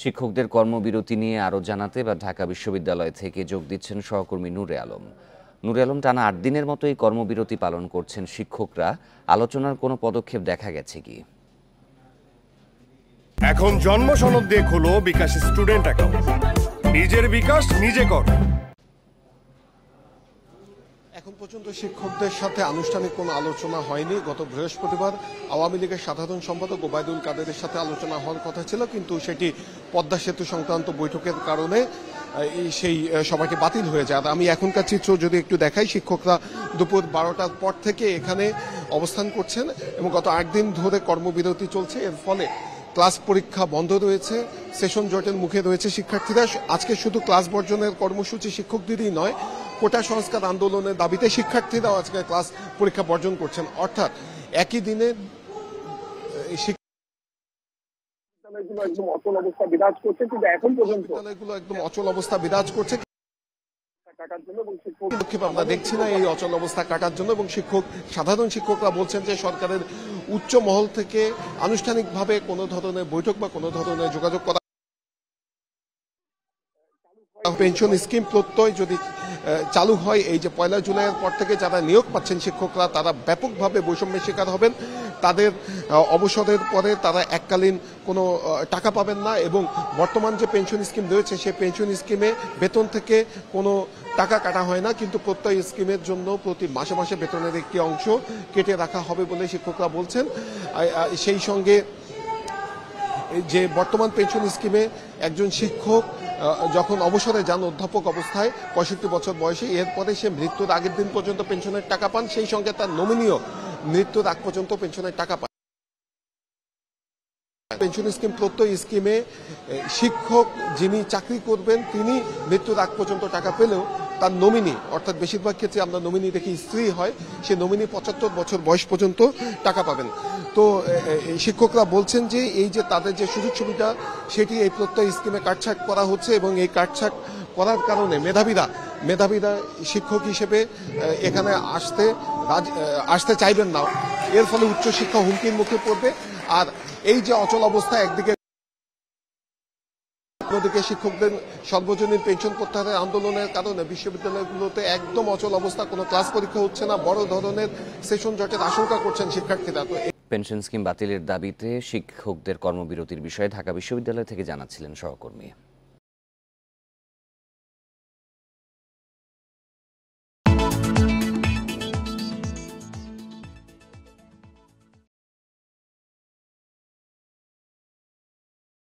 শিক্ষকদের কর্মবিরতি নিয়ে আরও জানাতে বা ঢাকা বিশ্ববিদ্যালয় থেকে যোগ দিচ্ছেন সহকর্মী নূরে আলম। নূরে আলম, টানা ৮ দিনের মতো এই কর্মবিরতি পালন করছেন শিক্ষকরা। আলোচনার কোনো পদক্ষেপ দেখা গেছে কি? এখন জন্ম সনদ দিয়ে খোলো বিকাশ স্টুডেন্ট অ্যাকাউন্ট। নিজের বিকাশ নিজে কর। এখন পর্যন্ত শিক্ষকদের সাথে আনুষ্ঠানিক কোনো আলোচনা হয়নি। গত বৃহস্পতিবার আওয়ামী লীগের সাধারণ সম্পাদক ওবায়দুল কাদেরের সাথে আলোচনা হওয়ার কথা ছিল, কিন্তু সেটি পদ্মা সেতু সংক্রান্ত বৈঠকের কারণে সেই সবাইকে বাতিল হয়ে যায়। আমি এখনকার চিত্র যদি একটু দেখাই, শিক্ষকরা দুপুর 12টার পর থেকে এখানে অবস্থান করছেন এবং গত 8 দিন ধরে কর্মবিরতি চলছে। এর ফলে ক্লাস পরীক্ষা বন্ধ রয়েছে, সেশন জটের মুখে রয়েছে শিক্ষার্থীরা। আজকে শুধু ক্লাস বর্জনের কর্মসূচি শিক্ষকদেরই নয়, কোটা সংস্কার আন্দোলনের দাবিতে শিক্ষার্থীরাও আজকে ক্লাস পরীক্ষা বর্জন করছেন। অর্থাৎ একই দিনে বিদ্যালয়গুলো একদম অচল অবস্থা বিরাজ করছে, কিন্তু এখন পর্যন্ত বিদ্যালয়গুলো একদম অচল অবস্থা বিরাজ করছে কাটার জন্য, এবং শিক্ষক আমরা দেখছি না এই অচল অবস্থা কাটার জন্য। এবং সাধারণ শিক্ষকরা বলছেন যে সরকারের উচ্চ মহল থেকে আনুষ্ঠানিকভাবে কোনো ধরনের বৈঠক বা কোনো ধরনের যোগাযোগ করা, পেনশন স্কিম প্রত্যয় যদি চালু হয়, এই যে 1 জুলাইয়ের পর থেকে যারা নিয়োগ পাচ্ছেন শিক্ষকরা, তারা ব্যাপকভাবে বৈষম্যের শিকার হবেন। তাদের অবসরের পরে তারা এককালীন কোনো টাকা পাবেন না, এবং বর্তমান যে পেনশন স্কিম রয়েছে সেই পেনশন স্কিমে বেতন থেকে কোনো টাকা কাটা হয় না, কিন্তু প্রত্যয় স্কিমের জন্য প্রতি মাসে মাসে বেতনের একটি অংশ কেটে রাখা হবে বলে শিক্ষকরা বলছেন। সেই সঙ্গে যে বর্তমান পেনশন স্কিমে একজন শিক্ষক যখন অবসরে যান অধ্যাপক অবস্থায় 65 বছর বয়সে, এরপরে সে মৃত্যুর আগের দিন পর্যন্ত পেনশনের টাকা পান, সেই সঙ্গে তার নমিনিও মৃত্যুর আগ পর্যন্ত পেনশনের টাকা পান। পেনশন স্কিম প্রত্যয় স্কিমে শিক্ষক যিনি চাকরি করবেন তিনি মৃত্যুর আগ পর্যন্ত টাকা পেলেও তার নমিনি, অর্থাৎ বেশিরভাগ ক্ষেত্রে আমরা নমিনি দেখি স্ত্রী হয়, সে নমিনি 75 বছর বয়স পর্যন্ত টাকা পাবেন। তো শিক্ষকরা বলছেন যে এই যে তাদের যে সুযোগ সুবিধা সেটি এই প্রত্যয় স্কিমে কাটছাঁট করা হচ্ছে, এবং এই কাটছাঁট করার কারণে মেধাবীরা শিক্ষক হিসেবে এখানে আসতে চাইবেন না। এর ফলে উচ্চশিক্ষা হুমকির মুখে পড়বে। আর এই যে অচল অবস্থা, একদিকে অন্যদিকে শিক্ষকদের সর্বজনীন পেনশন প্রত্যাহারের আন্দোলনের কারণে বিশ্ববিদ্যালয়গুলোতে একদম অচল অবস্থা, কোনো ক্লাস পরীক্ষা হচ্ছে না, বড় ধরনের সেশন জটের আশঙ্কা করছেন শিক্ষার্থীরা। তো পেনশন স্কিম বাতিলের দাবিতে শিক্ষকদের কর্মবিরতির বিষয়ে ঢাকা বিশ্ববিদ্যালয় থেকে জানাচ্ছিলেন সহকর্মী।